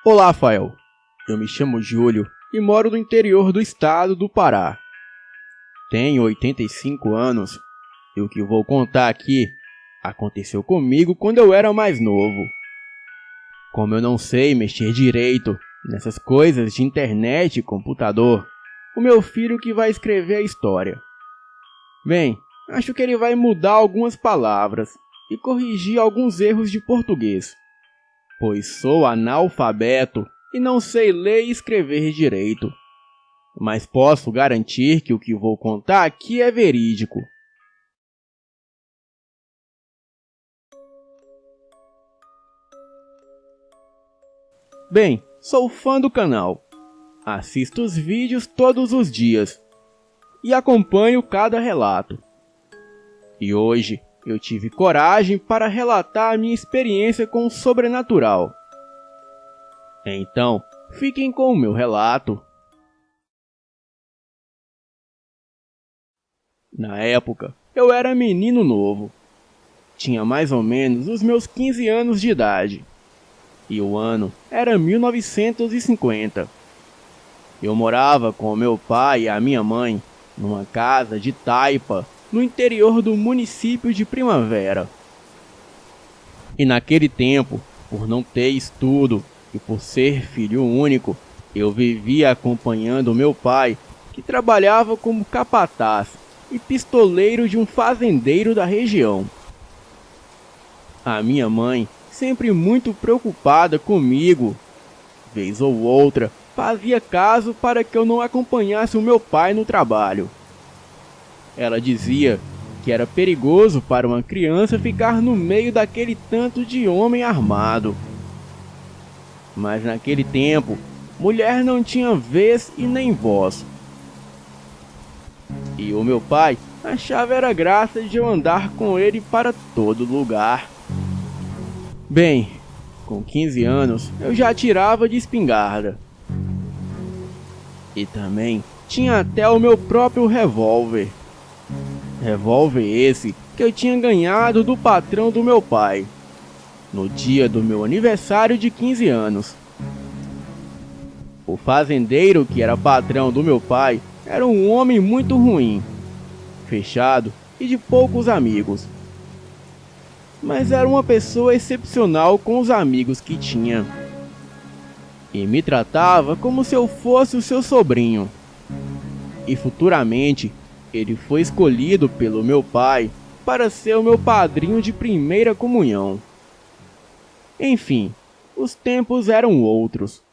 Olá, Rafael. Eu me chamo Júlio e moro no interior do estado do Pará. Tenho 85 anos e o que vou contar aqui aconteceu comigo quando eu era mais novo. Como eu não sei mexer direito nessas coisas de internet e computador, o meu filho que vai escrever a história. Bem, acho que ele vai mudar algumas palavras e corrigir alguns erros de português, pois sou analfabeto e não sei ler e escrever direito. Mas posso garantir que o que vou contar aqui é verídico. Bem, sou fã do canal. Assisto os vídeos todos os dias e acompanho cada relato. E hoje eu tive coragem para relatar a minha experiência com o sobrenatural. Então, fiquem com o meu relato. Na época, eu era menino novo. Tinha mais ou menos os meus 15 anos de idade. E o ano era 1950. Eu morava com meu pai e a minha mãe numa casa de taipa no interior do município de Primavera. E naquele tempo, por não ter estudo e por ser filho único, eu vivia acompanhando meu pai, que trabalhava como capataz e pistoleiro de um fazendeiro da região. A minha mãe, sempre muito preocupada comigo, vez ou outra, fazia caso para que eu não acompanhasse o meu pai no trabalho. Ela dizia que era perigoso para uma criança ficar no meio daquele tanto de homem armado. Mas naquele tempo, mulher não tinha vez e nem voz. E o meu pai achava era graça de eu andar com ele para todo lugar. Bem, com 15 anos eu já atirava de espingarda. E também tinha até o meu próprio revólver. Revólver esse que eu tinha ganhado do patrão do meu pai, no dia do meu aniversário de 15 anos. O fazendeiro que era patrão do meu pai era um homem muito ruim, fechado e de poucos amigos. Mas era uma pessoa excepcional com os amigos que tinha. E me tratava como se eu fosse o seu sobrinho. E futuramente, ele foi escolhido pelo meu pai para ser o meu padrinho de primeira comunhão. Enfim, os tempos eram outros.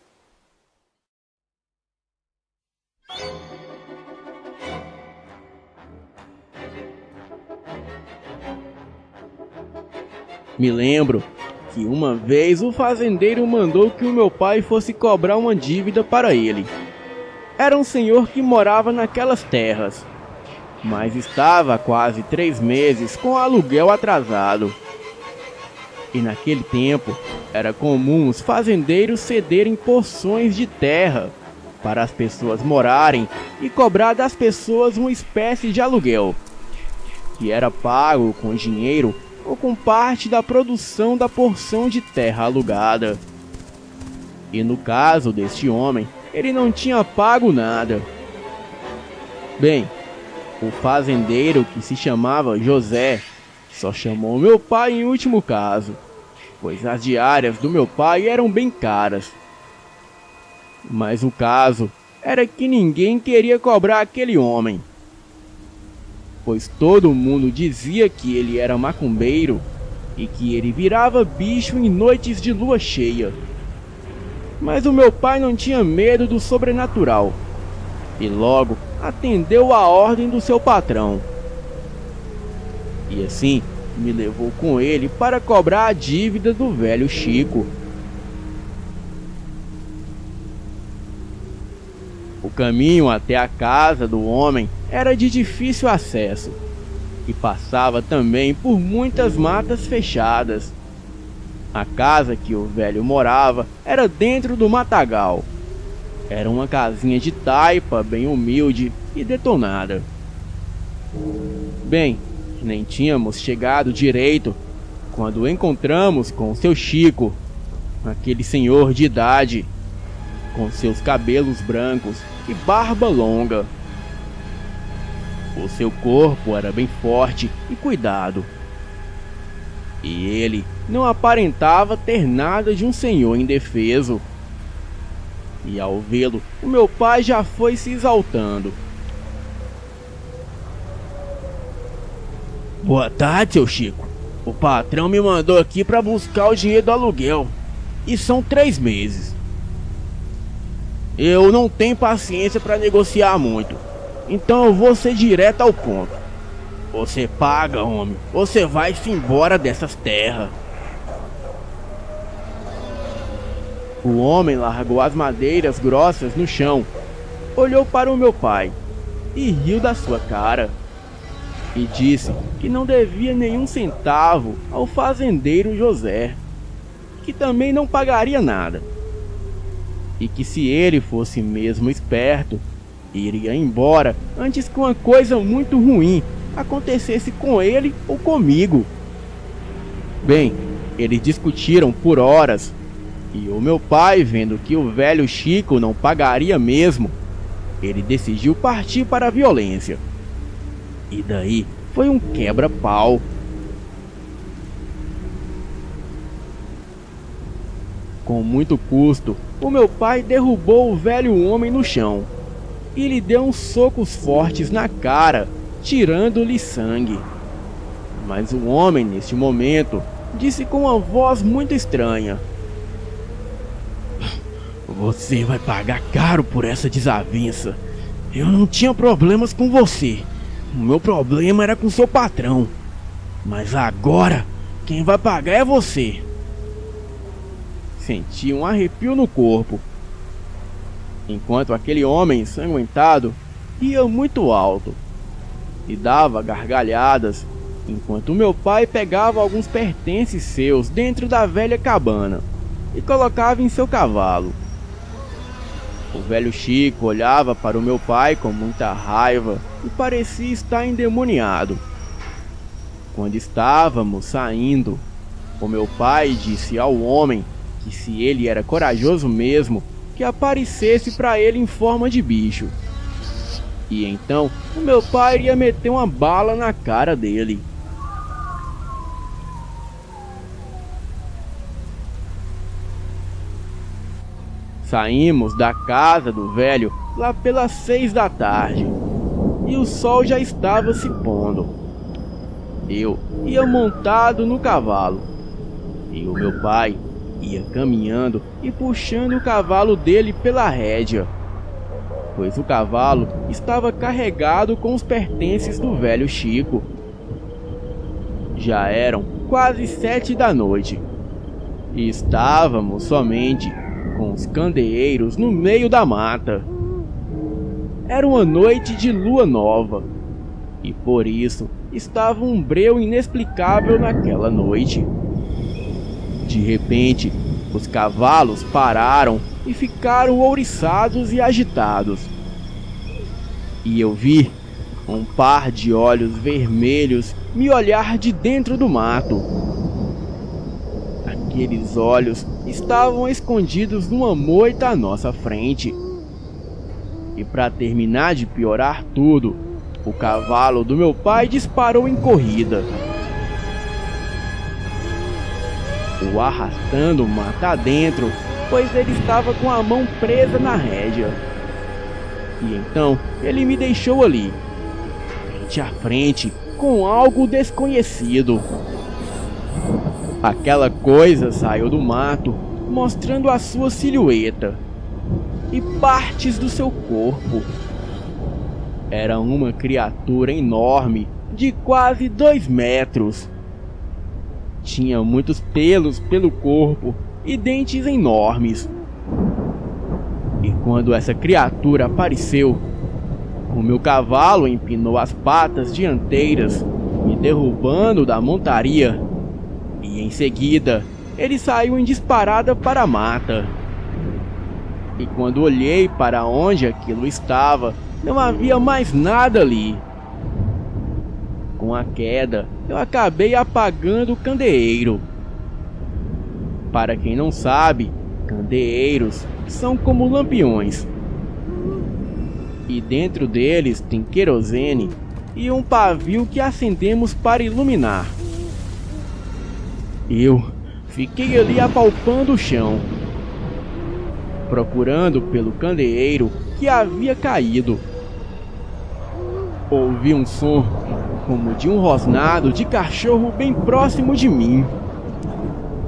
Me lembro que uma vez o fazendeiro mandou que o meu pai fosse cobrar uma dívida para ele. Era um senhor que morava naquelas terras, mas estava há quase 3 meses com o aluguel atrasado. E naquele tempo, era comum os fazendeiros cederem porções de terra para as pessoas morarem e cobrar das pessoas uma espécie de aluguel, que era pago com dinheiro ou com parte da produção da porção de terra alugada. E no caso deste homem, ele não tinha pago nada. Bem, o fazendeiro, que se chamava José, só chamou meu pai em último caso, pois as diárias do meu pai eram bem caras. Mas o caso era que ninguém queria cobrar aquele homem, pois todo mundo dizia que ele era macumbeiro e que ele virava bicho em noites de lua cheia. Mas o meu pai não tinha medo do sobrenatural e logo atendeu à ordem do seu patrão. E assim me levou com ele para cobrar a dívida do velho Chico. O caminho até a casa do homem era de difícil acesso e passava também por muitas matas fechadas. A casa que o velho morava era dentro do matagal. Era uma casinha de taipa bem humilde e detonada. Bem, nem tínhamos chegado direito quando encontramos com o seu Chico, aquele senhor de idade, com seus cabelos brancos e barba longa. O seu corpo era bem forte e cuidado, e ele não aparentava ter nada de um senhor indefeso. E ao vê-lo, o meu pai já foi se exaltando. Boa tarde, seu Chico. O patrão me mandou aqui para buscar o dinheiro do aluguel, e são 3 meses. Eu não tenho paciência para negociar muito, então eu vou ser direto ao ponto. Você paga, homem, você vai-se embora dessas terras. O homem largou as madeiras grossas no chão, olhou para o meu pai e riu da sua cara. E disse que não devia nenhum centavo ao fazendeiro José, que também não pagaria nada, e que se ele fosse mesmo esperto, iria embora antes que uma coisa muito ruim acontecesse com ele ou comigo. Bem, eles discutiram por horas, e o meu pai, vendo que o velho Chico não pagaria mesmo, ele decidiu partir para a violência. E daí foi um quebra-pau. Com muito custo, o meu pai derrubou o velho homem no chão e lhe deu uns socos fortes na cara, tirando-lhe sangue. Mas o homem, neste momento, disse com uma voz muito estranha: Você vai pagar caro por essa desavença. Eu não tinha problemas com você. O meu problema era com seu patrão. Mas agora, quem vai pagar é você. Senti um arrepio no corpo, enquanto aquele homem ensanguentado ia muito alto e dava gargalhadas, enquanto meu pai pegava alguns pertences seus dentro da velha cabana e colocava em seu cavalo. O velho Chico olhava para o meu pai com muita raiva e parecia estar endemoniado. Quando estávamos saindo, o meu pai disse ao homem que se ele era corajoso mesmo, que aparecesse para ele em forma de bicho. E então o meu pai iria meter uma bala na cara dele. Saímos da casa do velho lá pelas 6 da tarde, e o sol já estava se pondo. Eu ia montado no cavalo, e o meu pai ia caminhando e puxando o cavalo dele pela rédea, pois o cavalo estava carregado com os pertences do velho Chico. Já eram quase 7 da noite, e estávamos somente com os candeeiros no meio da mata. Era uma noite de lua nova, e por isso estava um breu inexplicável naquela noite. De repente, os cavalos pararam e ficaram ouriçados e agitados. E eu vi um par de olhos vermelhos me olhar de dentro do mato. Aqueles olhos estavam escondidos numa moita à nossa frente. E para terminar de piorar tudo, o cavalo do meu pai disparou em corrida, o arrastando mata dentro, pois ele estava com a mão presa na rédea. E então ele me deixou ali, frente a frente, com algo desconhecido. Aquela coisa saiu do mato, mostrando a sua silhueta e partes do seu corpo. Era uma criatura enorme, de quase 2 metros. Tinha muitos pelos pelo corpo e dentes enormes. E quando essa criatura apareceu, o meu cavalo empinou as patas dianteiras, me derrubando da montaria. E em seguida, ele saiu em disparada para a mata. E quando olhei para onde aquilo estava, não havia mais nada ali. Com a queda, eu acabei apagando o candeeiro. Para quem não sabe, candeeiros são como lampiões. E dentro deles tem querosene e um pavio que acendemos para iluminar. Eu fiquei ali apalpando o chão, procurando pelo candeeiro que havia caído. Ouvi um som como de um rosnado de cachorro bem próximo de mim.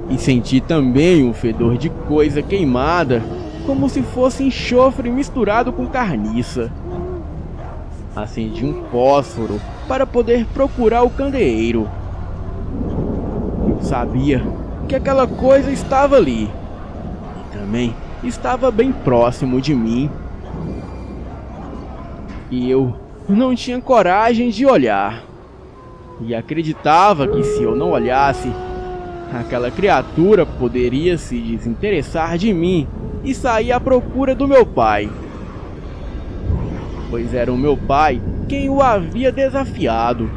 E senti também um fedor de coisa queimada, como se fosse enxofre misturado com carniça. Acendi um fósforo para poder procurar o candeeiro. Eu sabia que aquela coisa estava ali, e também estava bem próximo de mim. E eu não tinha coragem de olhar. E acreditava que se eu não olhasse, aquela criatura poderia se desinteressar de mim e sair à procura do meu pai. Pois era o meu pai quem o havia desafiado.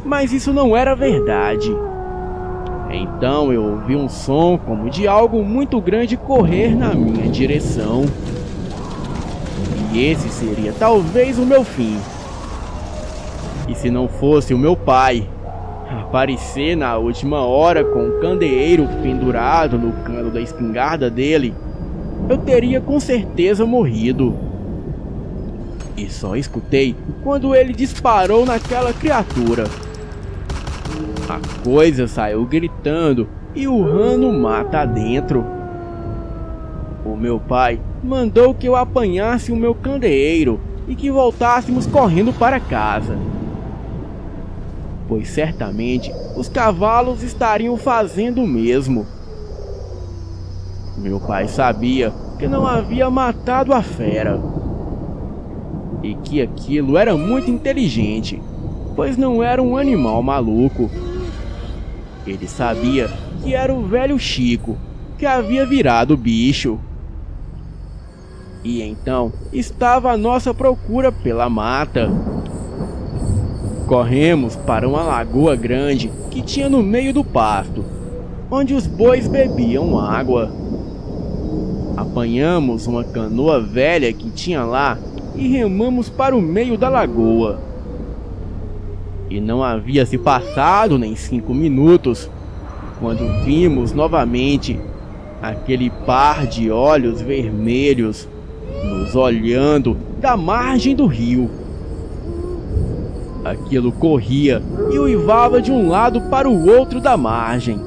Mas isso não era verdade. Então eu ouvi um som como de algo muito grande correr na minha direção. E esse seria talvez o meu fim. E se não fosse o meu pai aparecer na última hora com o candeeiro pendurado no cano da espingarda dele, eu teria com certeza morrido. E só escutei quando ele disparou naquela criatura. A coisa saiu gritando e urrando mata adentro. O meu pai mandou que eu apanhasse o meu candeeiro e que voltássemos correndo para casa, pois certamente os cavalos estariam fazendo o mesmo. Meu pai sabia que não havia matado a fera e que aquilo era muito inteligente, pois não era um animal maluco. Ele sabia que era o velho Chico que havia virado bicho. E então estava à nossa procura pela mata. Corremos para uma lagoa grande que tinha no meio do pasto, onde os bois bebiam água. Apanhamos uma canoa velha que tinha lá e remamos para o meio da lagoa. E não havia se passado nem 5 minutos, quando vimos novamente aquele par de olhos vermelhos nos olhando da margem do rio. Aquilo corria e uivava de um lado para o outro da margem.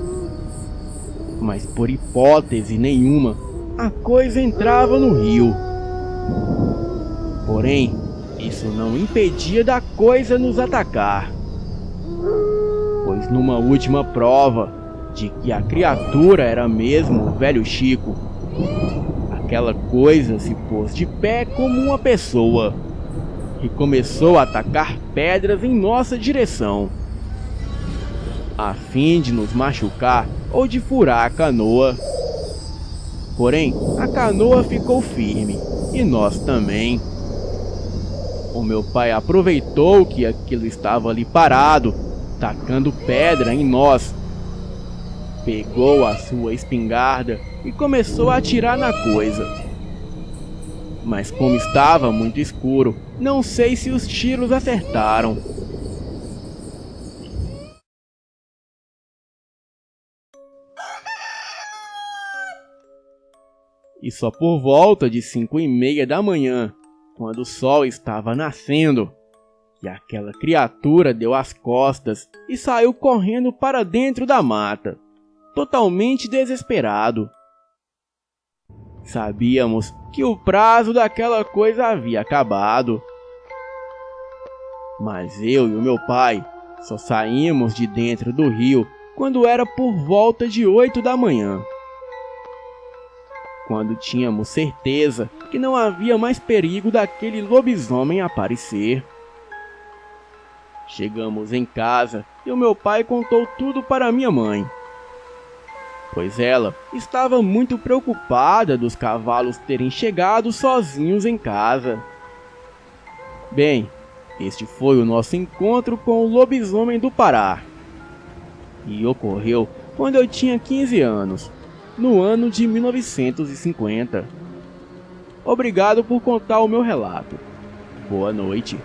Mas por hipótese nenhuma, a coisa entrava no rio. Porém, isso não impedia da coisa nos atacar. Pois numa última prova de que a criatura era mesmo o velho Chico, aquela coisa se pôs de pé como uma pessoa e começou a atacar pedras em nossa direção, a fim de nos machucar ou de furar a canoa. Porém, a canoa ficou firme e nós também. O meu pai aproveitou que aquilo estava ali parado, tacando pedra em nós. Pegou a sua espingarda e começou a atirar na coisa. Mas como estava muito escuro, não sei se os tiros acertaram. E só por volta de 5:30 da manhã, quando o sol estava nascendo, que aquela criatura deu as costas e saiu correndo para dentro da mata, totalmente desesperado. Sabíamos que o prazo daquela coisa havia acabado. Mas eu e o meu pai só saímos de dentro do rio quando era por volta de 8 da manhã. Quando tínhamos certeza que não havia mais perigo daquele lobisomem aparecer. Chegamos em casa e o meu pai contou tudo para minha mãe, pois ela estava muito preocupada dos cavalos terem chegado sozinhos em casa. Bem, este foi o nosso encontro com o lobisomem do Pará. E ocorreu quando eu tinha 15 anos, no ano de 1950. Obrigado por contar o meu relato. Boa noite.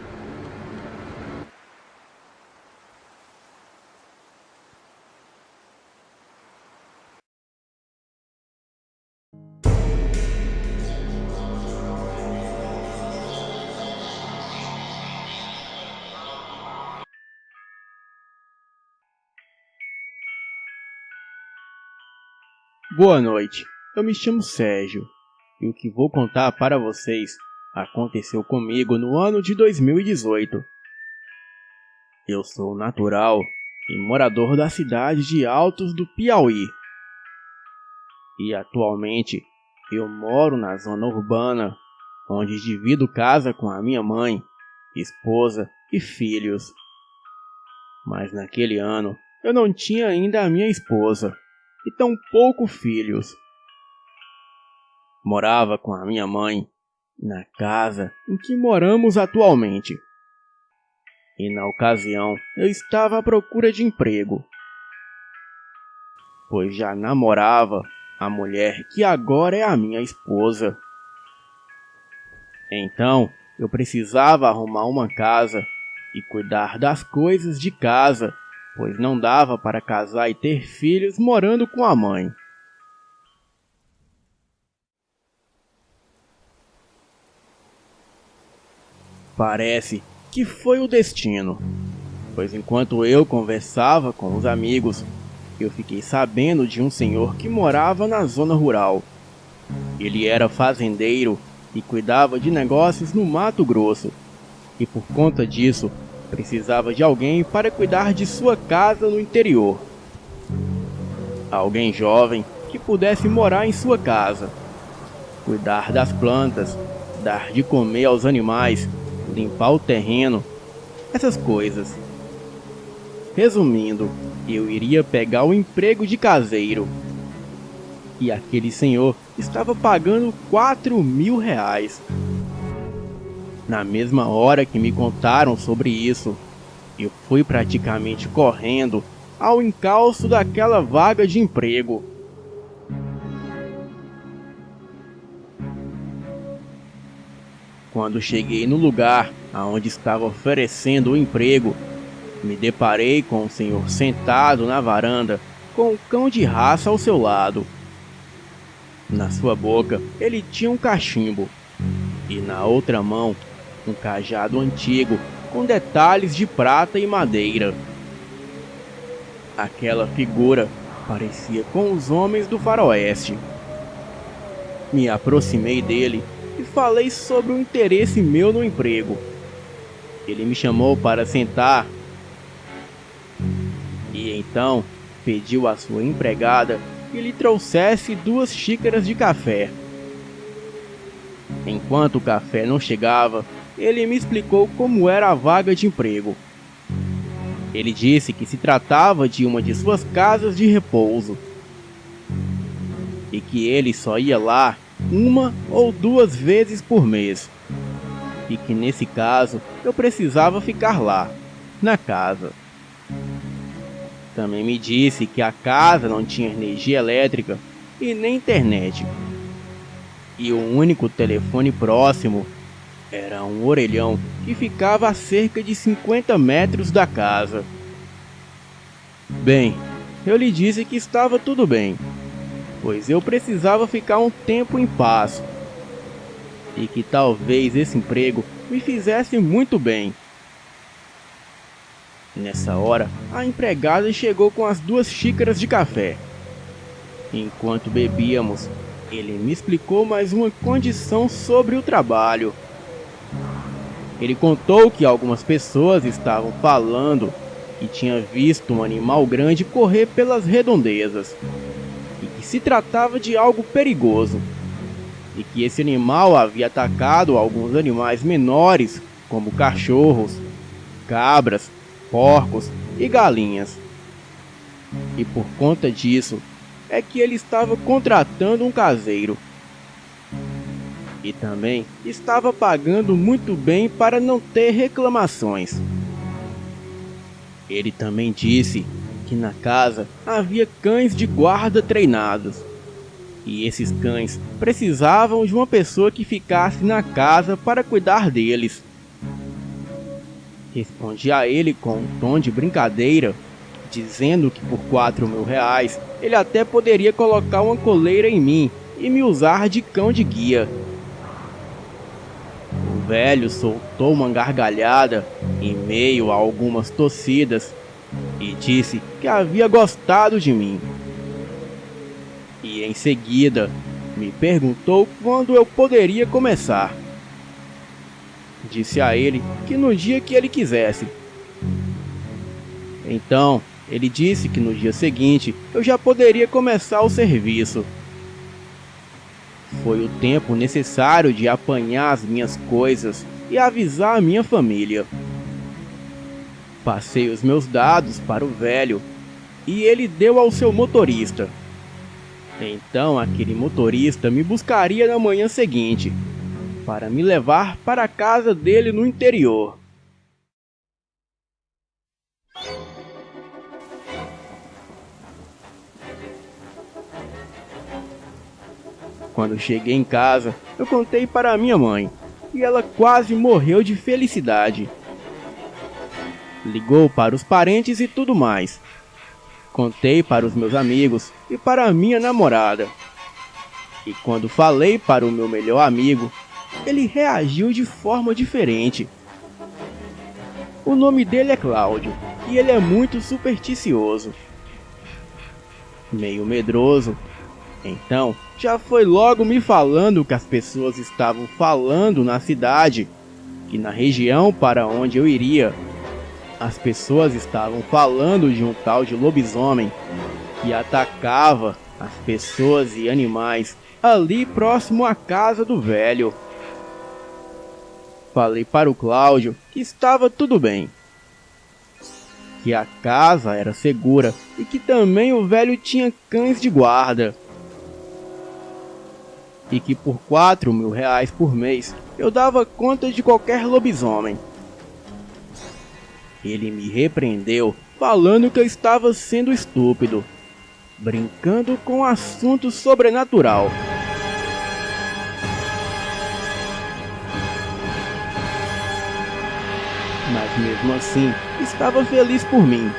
Boa noite, eu me chamo Sérgio, e o que vou contar para vocês aconteceu comigo no ano de 2018. Eu sou natural e morador da cidade de Altos do Piauí. E atualmente eu moro na zona urbana, onde divido casa com a minha mãe, esposa e filhos. Mas naquele ano eu não tinha ainda a minha esposa e tampouco filhos. Morava com a minha mãe na casa em que moramos atualmente. E na ocasião eu estava à procura de emprego, pois já namorava a mulher que agora é a minha esposa. Então eu precisava arrumar uma casa e cuidar das coisas de casa, pois não dava para casar e ter filhos morando com a mãe. Parece que foi o destino, pois enquanto eu conversava com os amigos, eu fiquei sabendo de um senhor que morava na zona rural. Ele era fazendeiro e cuidava de negócios no Mato Grosso, e por conta disso, precisava de alguém para cuidar de sua casa no interior. Alguém jovem que pudesse morar em sua casa, cuidar das plantas, dar de comer aos animais, limpar o terreno, essas coisas. Resumindo, eu iria pegar o emprego de caseiro. E aquele senhor estava pagando R$ 4.000. Na mesma hora que me contaram sobre isso, eu fui praticamente correndo ao encalço daquela vaga de emprego. Quando cheguei no lugar aonde estava oferecendo o emprego, me deparei com o senhor sentado na varanda com um cão de raça ao seu lado. Na sua boca ele tinha um cachimbo e na outra mão um cajado antigo com detalhes de prata e madeira. Aquela figura parecia com os homens do faroeste. Me aproximei dele e falei sobre o interesse meu no emprego. Ele me chamou para sentar e então pediu à sua empregada que lhe trouxesse 2 xícaras de café. Enquanto o café não chegava, ele me explicou como era a vaga de emprego. Ele disse que se tratava de uma de suas casas de repouso e que ele só ia lá 1 ou 2 vezes por mês, e que nesse caso eu precisava ficar lá, na casa. Também me disse que a casa não tinha energia elétrica e nem internet, e o único telefone próximo era um orelhão que ficava a cerca de 50 metros da casa. Bem, eu lhe disse que estava tudo bem, pois eu precisava ficar um tempo em paz e que talvez esse emprego me fizesse muito bem. Nessa hora, a empregada chegou com as 2 xícaras de café. Enquanto bebíamos, ele me explicou mais uma condição sobre o trabalho. Ele contou que algumas pessoas estavam falando que tinha visto um animal grande correr pelas redondezas e que se tratava de algo perigoso, e que esse animal havia atacado alguns animais menores, como cachorros, cabras, porcos e galinhas. E por conta disso é que ele estava contratando um caseiro. E também estava pagando muito bem para não ter reclamações. Ele também disse que na casa havia cães de guarda treinados. E esses cães precisavam de uma pessoa que ficasse na casa para cuidar deles. Respondi a ele com um tom de brincadeira, dizendo que por R$ 4.000 ele até poderia colocar uma coleira em mim e me usar de cão de guia. O velho soltou uma gargalhada em meio a algumas tossidas e disse que havia gostado de mim. E em seguida me perguntou quando eu poderia começar. Disse a ele que no dia que ele quisesse. Então ele disse que no dia seguinte eu já poderia começar o serviço. Foi o tempo necessário de apanhar as minhas coisas e avisar a minha família. Passei os meus dados para o velho e ele deu ao seu motorista. Então aquele motorista me buscaria na manhã seguinte, para me levar para a casa dele no interior. Quando cheguei em casa, eu contei para minha mãe, e ela quase morreu de felicidade. Ligou para os parentes e tudo mais. Contei para os meus amigos e para a minha namorada. E quando falei para o meu melhor amigo, ele reagiu de forma diferente. O nome dele é Cláudio e ele é muito supersticioso. Meio medroso. Então, já foi logo me falando que as pessoas estavam falando na cidade, que na região para onde eu iria, as pessoas estavam falando de um tal de lobisomem que atacava as pessoas e animais ali próximo à casa do velho. Falei para o Cláudio que estava tudo bem, que a casa era segura e que também o velho tinha cães de guarda. E que por R$ 4.000 por mês eu dava conta de qualquer lobisomem. Ele me repreendeu, falando que eu estava sendo estúpido, brincando com assunto sobrenatural. Mas mesmo assim, estava feliz por mim.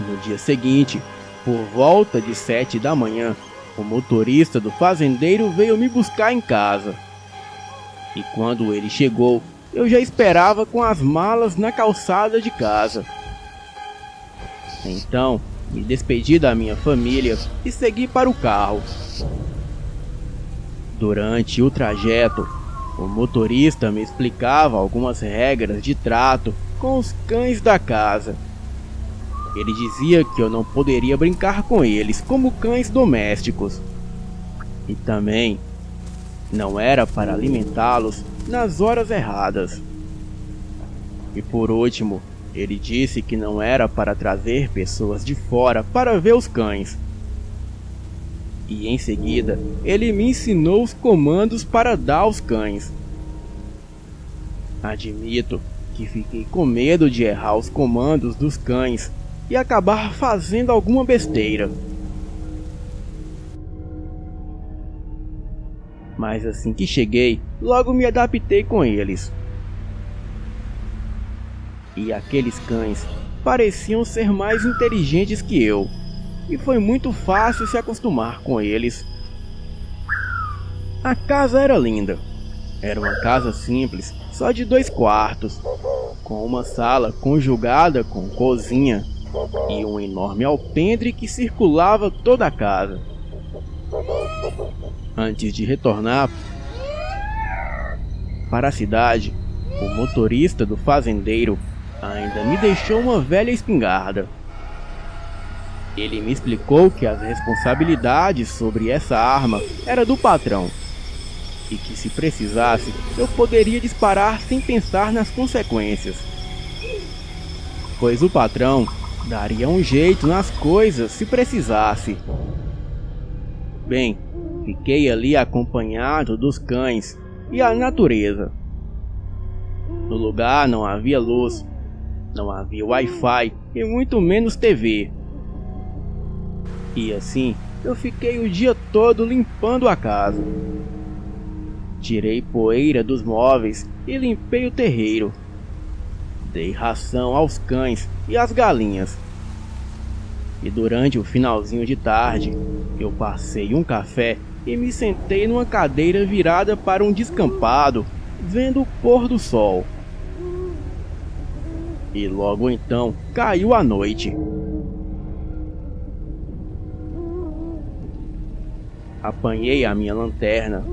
No dia seguinte, por volta de 7 da manhã, o motorista do fazendeiro veio me buscar em casa. E quando ele chegou, eu já esperava com as malas na calçada de casa. Então, me despedi da minha família e segui para o carro. Durante o trajeto, o motorista me explicava algumas regras de trato com os cães da casa. Ele dizia que eu não poderia brincar com eles como cães domésticos. E também não era para alimentá-los nas horas erradas. E por último, ele disse que não era para trazer pessoas de fora para ver os cães. E em seguida, ele me ensinou os comandos para dar aos cães. Admito que fiquei com medo de errar os comandos dos cães e acabar fazendo alguma besteira. Mas assim que cheguei, logo me adaptei com eles. E aqueles cães pareciam ser mais inteligentes que eu, e foi muito fácil se acostumar com eles. A casa era linda. Era uma casa simples, só de 2 quartos, com uma sala conjugada com cozinha e um enorme alpendre que circulava toda a casa. Antes de retornar para a cidade, o motorista do fazendeiro ainda me deixou uma velha espingarda. Ele me explicou que as responsabilidades sobre essa arma era do patrão e que se precisasse eu poderia disparar sem pensar nas consequências, pois o patrão daria um jeito nas coisas se precisasse. Bem, fiquei ali acompanhado dos cães e a natureza. No lugar não havia luz, não havia Wi-Fi e muito menos TV. E assim, eu fiquei o dia todo limpando a casa. Tirei poeira dos móveis e limpei o terreiro. Dei ração aos cães e às galinhas. E durante o finalzinho de tarde, eu passei um café e me sentei numa cadeira virada para um descampado, vendo o pôr do sol. E logo então caiu a noite. Apanhei a minha lanterna,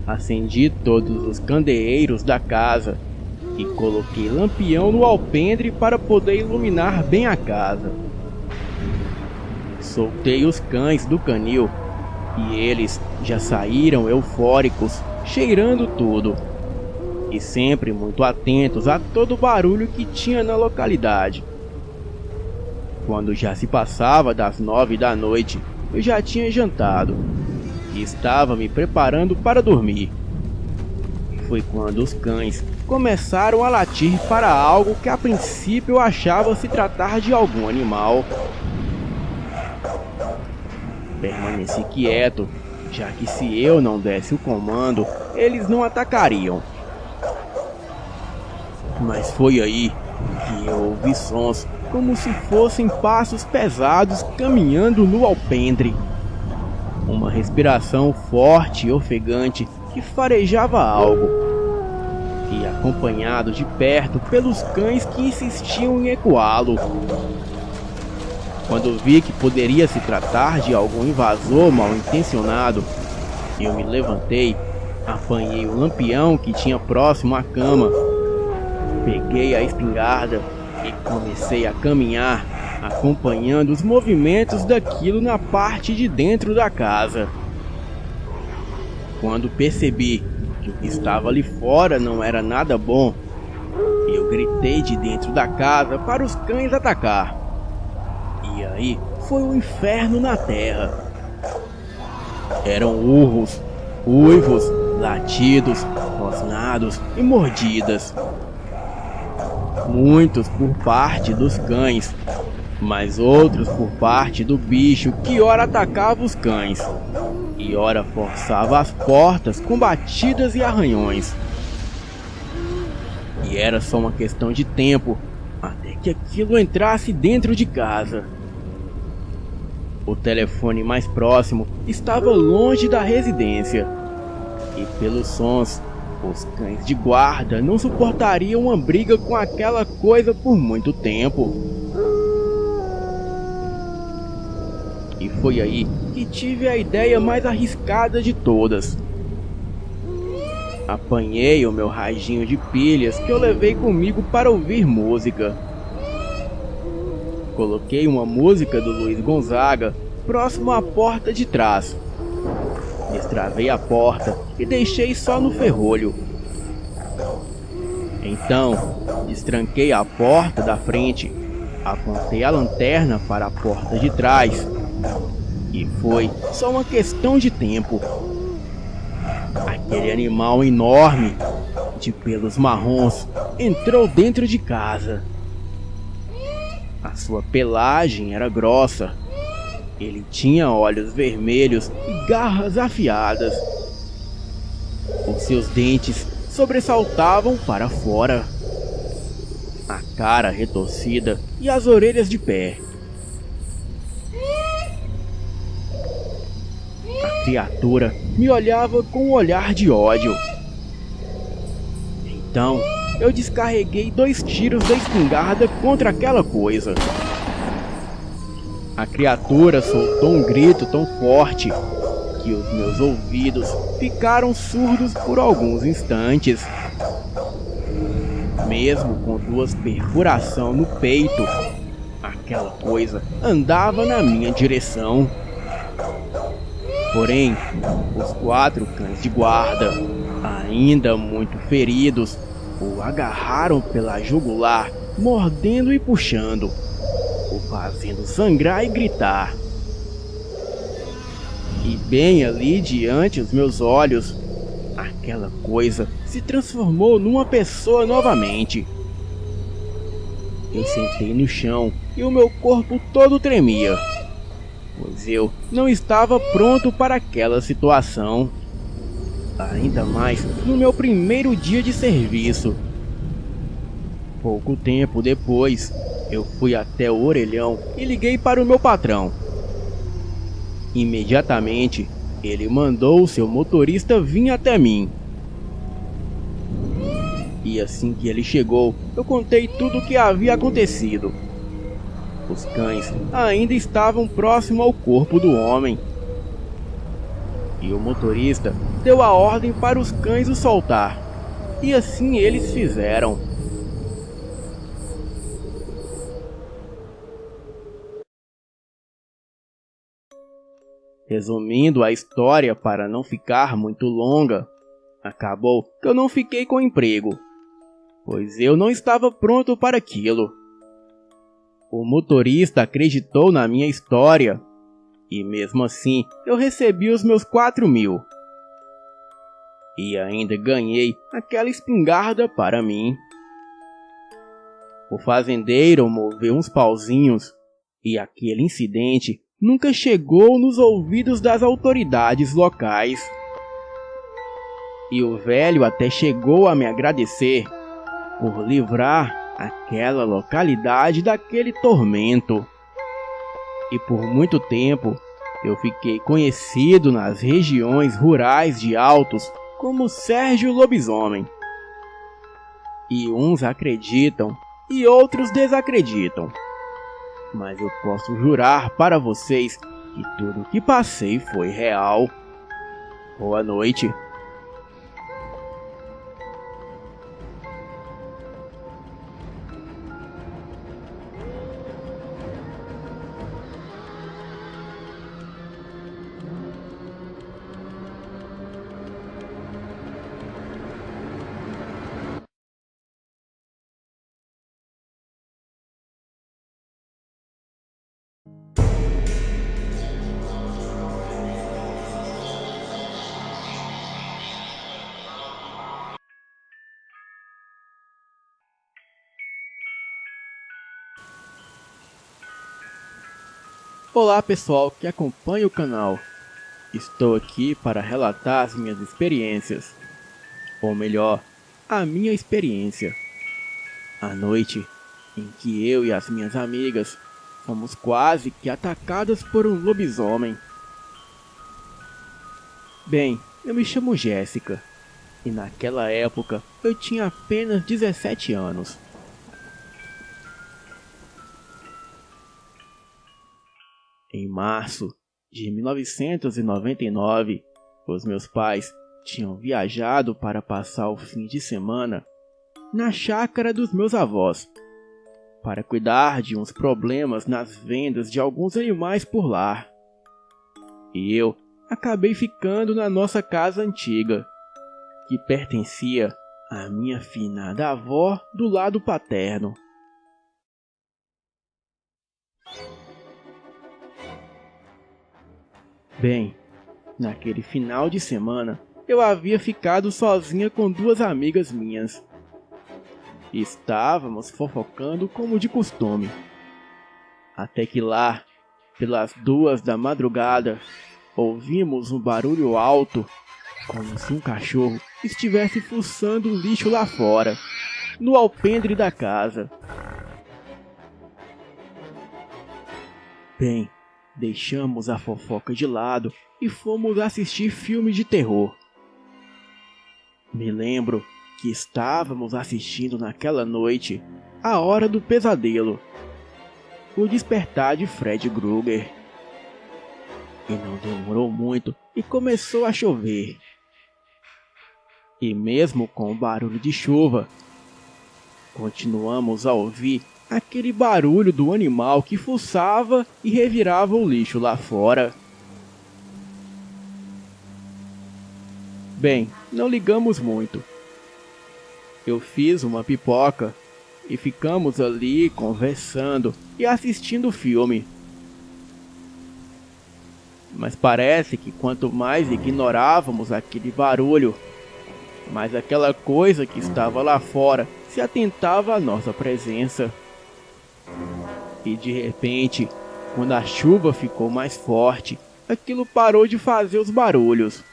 acendi todos os candeeiros da casa e coloquei lampião no alpendre para poder iluminar bem a casa. Soltei os cães do canil e eles já saíram eufóricos, cheirando tudo e sempre muito atentos a todo barulho que tinha na localidade. Quando já se passava das 9 da noite, eu já tinha jantado e estava me preparando para dormir. Foi quando os cães começaram a latir para algo que a princípio eu achava se tratar de algum animal. Permaneci quieto, já que se eu não desse o comando, eles não atacariam. Mas foi aí que eu ouvi sons como se fossem passos pesados caminhando no alpendre. Uma respiração forte e ofegante que farejava algo, e acompanhado de perto pelos cães que insistiam em ecoá-lo. Quando vi que poderia se tratar de algum invasor mal intencionado, eu me levantei, apanhei o lampião que tinha próximo à cama, peguei a espingarda e comecei a caminhar, acompanhando os movimentos daquilo na parte de dentro da casa. Quando percebi que o que estava ali fora não era nada bom, eu gritei de dentro da casa para os cães atacar. E aí foi um inferno na terra. Eram urros, uivos, latidos, rosnados e mordidas. Muitos por parte dos cães, mas outros por parte do bicho que ora atacava os cães e ora forçava as portas com batidas e arranhões. E era só uma questão de tempo até que aquilo entrasse dentro de casa. O telefone mais próximo estava longe da residência, e pelos sons, os cães de guarda não suportariam uma briga com aquela coisa por muito tempo. E foi aí que tive a ideia mais arriscada de todas. Apanhei o meu radinho de pilhas que eu levei comigo para ouvir música. Coloquei uma música do Luiz Gonzaga próximo à porta de trás. Destravei a porta e deixei só no ferrolho. Então, destranquei a porta da frente, apontei a lanterna para a porta de trás e foi só uma questão de tempo. Aquele animal enorme, de pelos marrons, entrou dentro de casa. A sua pelagem era grossa. Ele tinha olhos vermelhos e garras afiadas. Os seus dentes sobressaltavam para fora, a cara retorcida e as orelhas de pé. A criatura me olhava com um olhar de ódio. Então, eu descarreguei 2 tiros da espingarda contra aquela coisa. A criatura soltou um grito tão forte que os meus ouvidos ficaram surdos por alguns instantes. Mesmo com 2 perfurações no peito, aquela coisa andava na minha direção. Porém, os 4 cães de guarda, ainda muito feridos, o agarraram pela jugular, mordendo e puxando, o fazendo sangrar e gritar. E bem ali diante os meus olhos, aquela coisa se transformou numa pessoa novamente. Eu sentei no chão e o meu corpo todo tremia, pois eu não estava pronto para aquela situação. Ainda mais no meu primeiro dia de serviço. Pouco tempo depois, eu fui até o orelhão e liguei para o meu patrão. Imediatamente, ele mandou o seu motorista vir até mim. E assim que ele chegou, eu contei tudo o que havia acontecido. Os cães ainda estavam próximo ao corpo do homem. E o motorista deu a ordem para os cães o soltar. E assim eles fizeram. Resumindo a história para não ficar muito longa, acabou que eu não fiquei com emprego, pois eu não estava pronto para aquilo. O motorista acreditou na minha história, e mesmo assim eu recebi os meus 4.000. E ainda ganhei aquela espingarda para mim. O fazendeiro moveu uns pauzinhos, e aquele incidente nunca chegou nos ouvidos das autoridades locais. E o velho até chegou a me agradecer por livrar aquela localidade daquele tormento. E por muito tempo eu fiquei conhecido nas regiões rurais de Altos como Sérgio Lobisomem. E uns acreditam e outros desacreditam. Mas eu posso jurar para vocês que tudo o que passei foi real. Boa noite. Olá pessoal que acompanha o canal. Estou aqui para relatar as minhas experiências. Ou melhor, a minha experiência. A noite em que eu e as minhas amigas fomos quase que atacadas por um lobisomem. Bem, eu me chamo Jéssica. E naquela época eu tinha apenas 17 anos. Em março de 1999, os meus pais tinham viajado para passar o fim de semana na chácara dos meus avós, para cuidar de uns problemas nas vendas de alguns animais por lá. E eu acabei ficando na nossa casa antiga, que pertencia à minha finada avó do lado paterno. Bem, naquele final de semana, eu havia ficado sozinha com duas amigas minhas. Estávamos fofocando como de costume. Até que lá, pelas 2 da madrugada, ouvimos um barulho alto, como se um cachorro estivesse fuçando o lixo lá fora, no alpendre da casa. Bem, deixamos a fofoca de lado e fomos assistir filme de terror. Me lembro que estávamos assistindo naquela noite A Hora do Pesadelo, O Despertar de Fred Krueger. E não demorou muito e começou a chover. E mesmo com o barulho de chuva, continuamos a ouvir aquele barulho do animal que fuçava e revirava o lixo lá fora. Bem, não ligamos muito. Eu fiz uma pipoca e ficamos ali conversando e assistindo o filme. Mas parece que quanto mais ignorávamos aquele barulho, mas aquela coisa que estava lá fora se atentava à nossa presença. E de repente, quando a chuva ficou mais forte, aquilo parou de fazer os barulhos.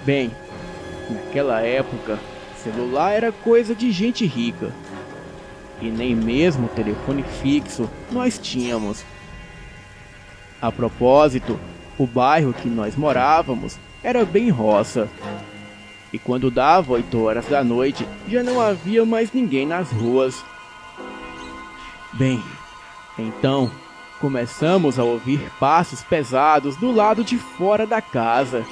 Bem, naquela época, celular era coisa de gente rica. E nem mesmo telefone fixo nós tínhamos. A propósito, o bairro que nós morávamos era bem roça. E quando dava 8 horas da noite, já não havia mais ninguém nas ruas. Bem, então começamos a ouvir passos pesados do lado de fora da casa.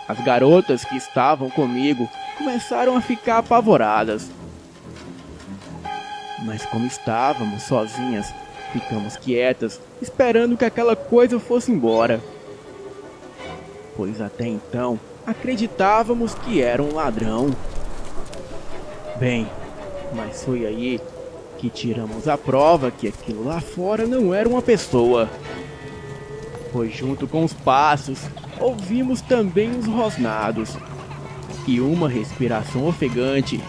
As garotas que estavam comigo começaram a ficar apavoradas. Mas como estávamos sozinhas, ficamos quietas, esperando que aquela coisa fosse embora. Pois até então, acreditávamos que era um ladrão. Bem, mas foi aí que tiramos a prova que aquilo lá fora não era uma pessoa. Pois junto com os passos, ouvimos também os rosnados e uma respiração ofegante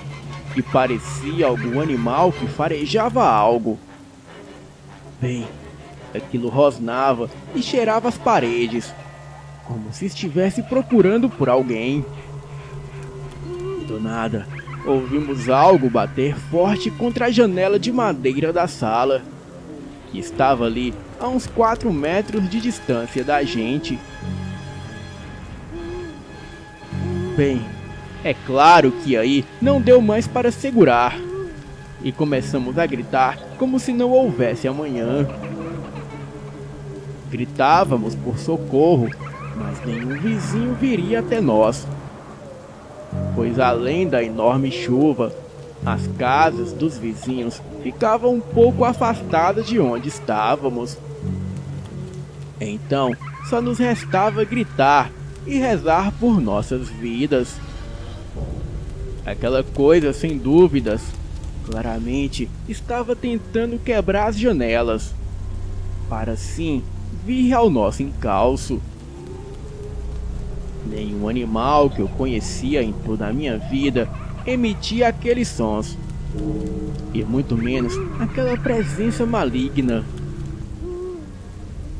que parecia algum animal que farejava algo. Bem, aquilo rosnava e cheirava as paredes, como se estivesse procurando por alguém. Do nada, ouvimos algo bater forte contra a janela de madeira da sala, que estava ali a uns 4 metros de distância da gente. Bem, é claro que aí não deu mais para segurar, e começamos a gritar como se não houvesse amanhã. Gritávamos por socorro, mas nenhum vizinho viria até nós, pois além da enorme chuva, as casas dos vizinhos ficavam um pouco afastadas de onde estávamos. Então, só nos restava gritar e rezar por nossas vidas. Aquela coisa, sem dúvidas, claramente estava tentando quebrar as janelas, para assim vir ao nosso encalço. Nenhum animal que eu conhecia em toda a minha vida emitia aqueles sons, e muito menos aquela presença maligna.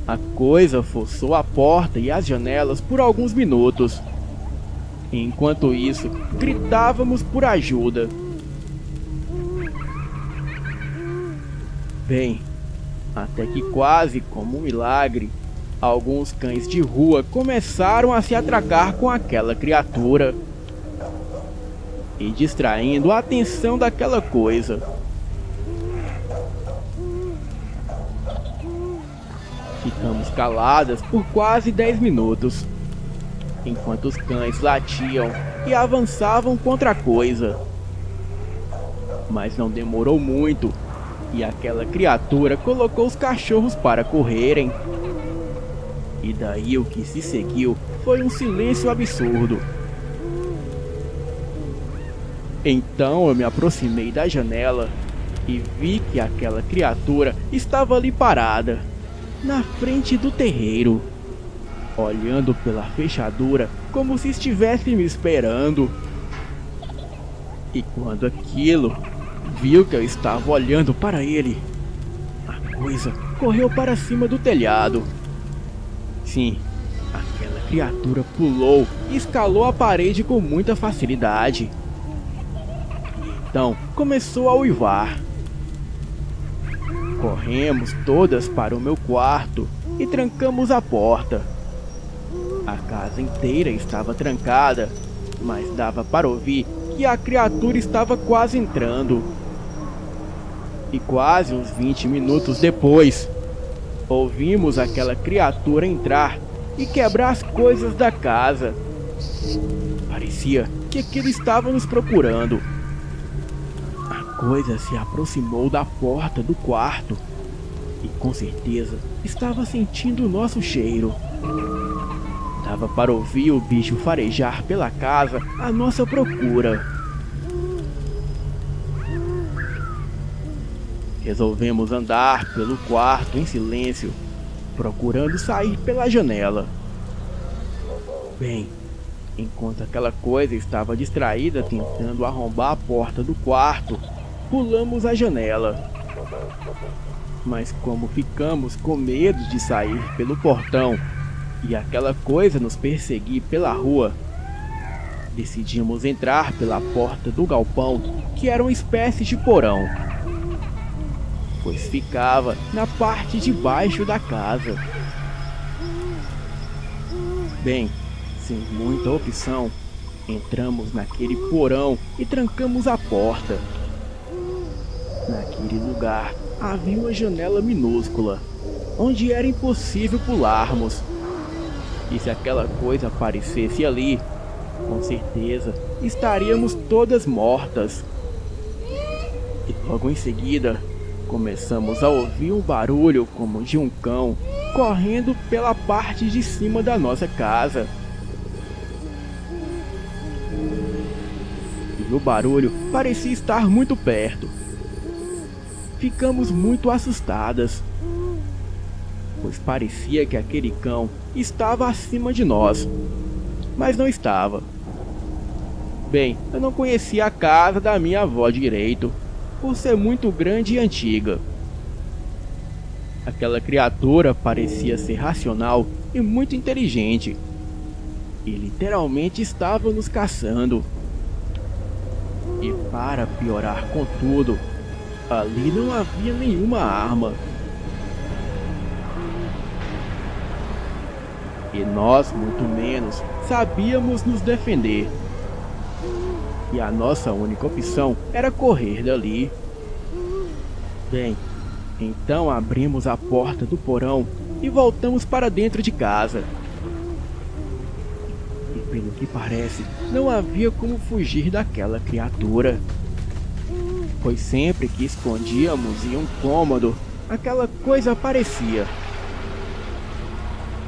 A coisa forçou a porta e as janelas por alguns minutos. Enquanto isso, gritávamos por ajuda. Bem, até que quase como um milagre, alguns cães de rua começaram a se atracar com aquela criatura e distraindo a atenção daquela coisa. Ficamos caladas por quase 10 minutos, enquanto os cães latiam e avançavam contra a coisa. Mas não demorou muito, e aquela criatura colocou os cachorros para correrem. E daí o que se seguiu foi um silêncio absurdo. Então eu me aproximei da janela e vi que aquela criatura estava ali parada, na frente do terreiro, olhando pela fechadura como se estivesse me esperando. E quando aquilo viu que eu estava olhando para ele, a coisa correu para cima do telhado. Sim, aquela criatura pulou e escalou a parede com muita facilidade. Então começou a uivar. Corremos todas para o meu quarto e trancamos a porta. A casa inteira estava trancada, mas dava para ouvir que a criatura estava quase entrando. E quase uns 20 minutos depois, ouvimos aquela criatura entrar e quebrar as coisas da casa. Parecia que aquilo estava nos procurando. A coisa se aproximou da porta do quarto e com certeza estava sentindo o nosso cheiro. Dava para ouvir o bicho farejar pela casa à nossa procura. Resolvemos andar pelo quarto em silêncio, procurando sair pela janela. Bem, enquanto aquela coisa estava distraída tentando arrombar a porta do quarto, pulamos a janela. Mas como ficamos com medo de sair pelo portão e aquela coisa nos perseguir pela rua, decidimos entrar pela porta do galpão, que era uma espécie de porão, pois ficava na parte de baixo da casa. Bem, sem muita opção, entramos naquele porão e trancamos a porta. Naquele lugar havia uma janela minúscula, onde era impossível pularmos. E se aquela coisa aparecesse ali, com certeza estaríamos todas mortas. E logo em seguida, começamos a ouvir um barulho como de um cão correndo pela parte de cima da nossa casa. E o barulho parecia estar muito perto. Ficamos muito assustadas, pois parecia que aquele cão estava acima de nós, mas não estava. Bem, eu não conhecia a casa da minha avó direito, por ser muito grande e antiga. Aquela criatura parecia ser racional e muito inteligente, e literalmente estava nos caçando. E para piorar com tudo, ali não havia nenhuma arma. E nós, muito menos, sabíamos nos defender. E a nossa única opção era correr dali. Bem, então abrimos a porta do porão e voltamos para dentro de casa. E pelo que parece, não havia como fugir daquela criatura, pois sempre que escondíamos em um cômodo, aquela coisa aparecia.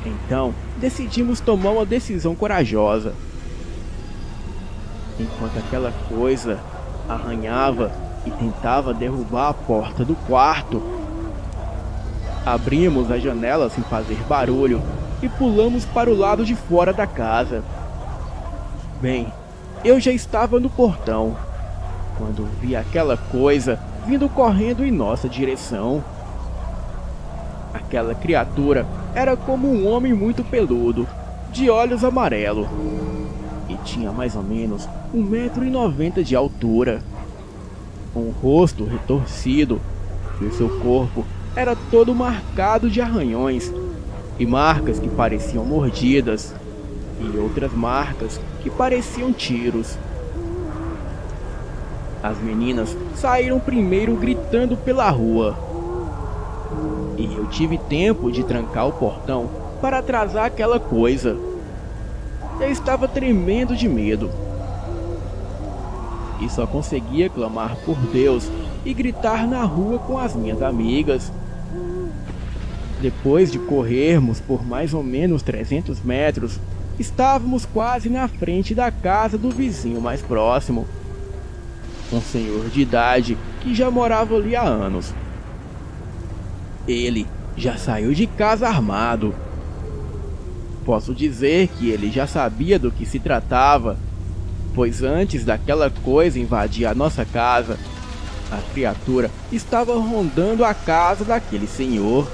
Então, decidimos tomar uma decisão corajosa. Enquanto aquela coisa arranhava e tentava derrubar a porta do quarto, abrimos a janela sem fazer barulho e pulamos para o lado de fora da casa. Bem, eu já estava no portão quando vi aquela coisa vindo correndo em nossa direção. Aquela criatura era como um homem muito peludo, de olhos amarelos, e tinha mais ou menos 1,90 m de altura, um rosto retorcido, e o seu corpo era todo marcado de arranhões, e marcas que pareciam mordidas, e outras marcas que pareciam tiros. As meninas saíram primeiro gritando pela rua, e eu tive tempo de trancar o portão para atrasar aquela coisa. Eu estava tremendo de medo, e só conseguia clamar por Deus e gritar na rua com as minhas amigas. Depois de corrermos por mais ou menos 300 metros, estávamos quase na frente da casa do vizinho mais próximo, um senhor de idade que já morava ali há anos. Ele já saiu de casa armado. Posso dizer que ele já sabia do que se tratava, pois antes daquela coisa invadir a nossa casa, a criatura estava rondando a casa daquele senhor.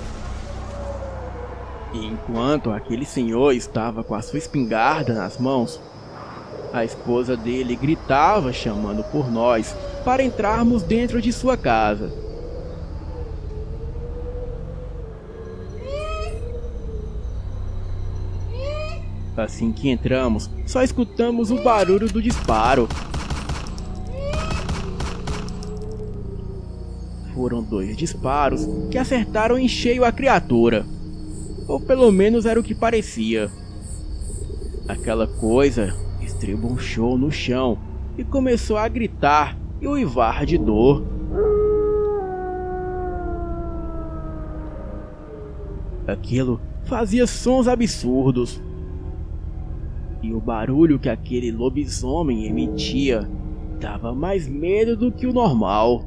E enquanto aquele senhor estava com a sua espingarda nas mãos, a esposa dele gritava chamando por nós para entrarmos dentro de sua casa. Assim que entramos, só escutamos o barulho do disparo. Foram 2 disparos que acertaram em cheio a criatura, ou pelo menos era o que parecia. Aquela coisa estribuchou no chão e começou a gritar e uivar de dor. Aquilo fazia sons absurdos, e o barulho que aquele lobisomem emitia dava mais medo do que o normal.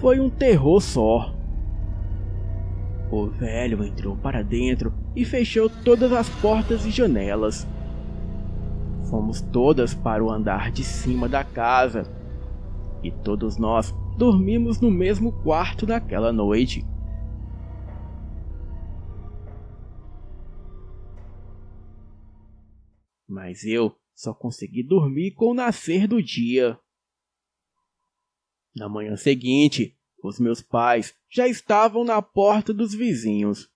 foi um terror só. O velho entrou para dentro e fechou todas as portas e janelas. Fomos todas para o andar de cima da casa, e todos nós dormimos no mesmo quarto naquela noite. Mas eu só consegui dormir com o nascer do dia. Na manhã seguinte, os meus pais já estavam na porta dos vizinhos.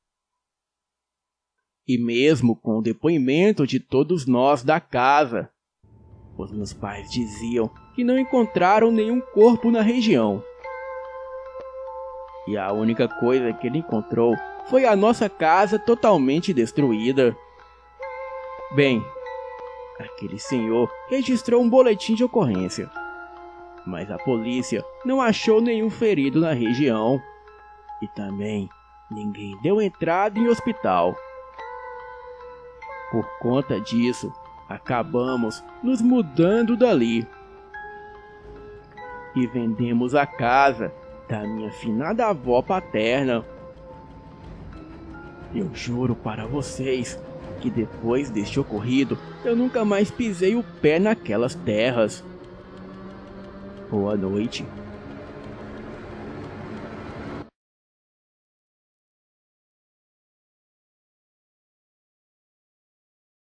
E mesmo com o depoimento de todos nós da casa, os meus pais diziam que não encontraram nenhum corpo na região. E a única coisa que ele encontrou foi a nossa casa totalmente destruída. Bem, aquele senhor registrou um boletim de ocorrência, mas a polícia não achou nenhum ferido na região. E também ninguém deu entrada em hospital. Por conta disso, acabamos nos mudando dali. E vendemos a casa da minha finada avó paterna. Eu juro para vocês que depois deste ocorrido, eu nunca mais pisei o pé naquelas terras. Boa noite.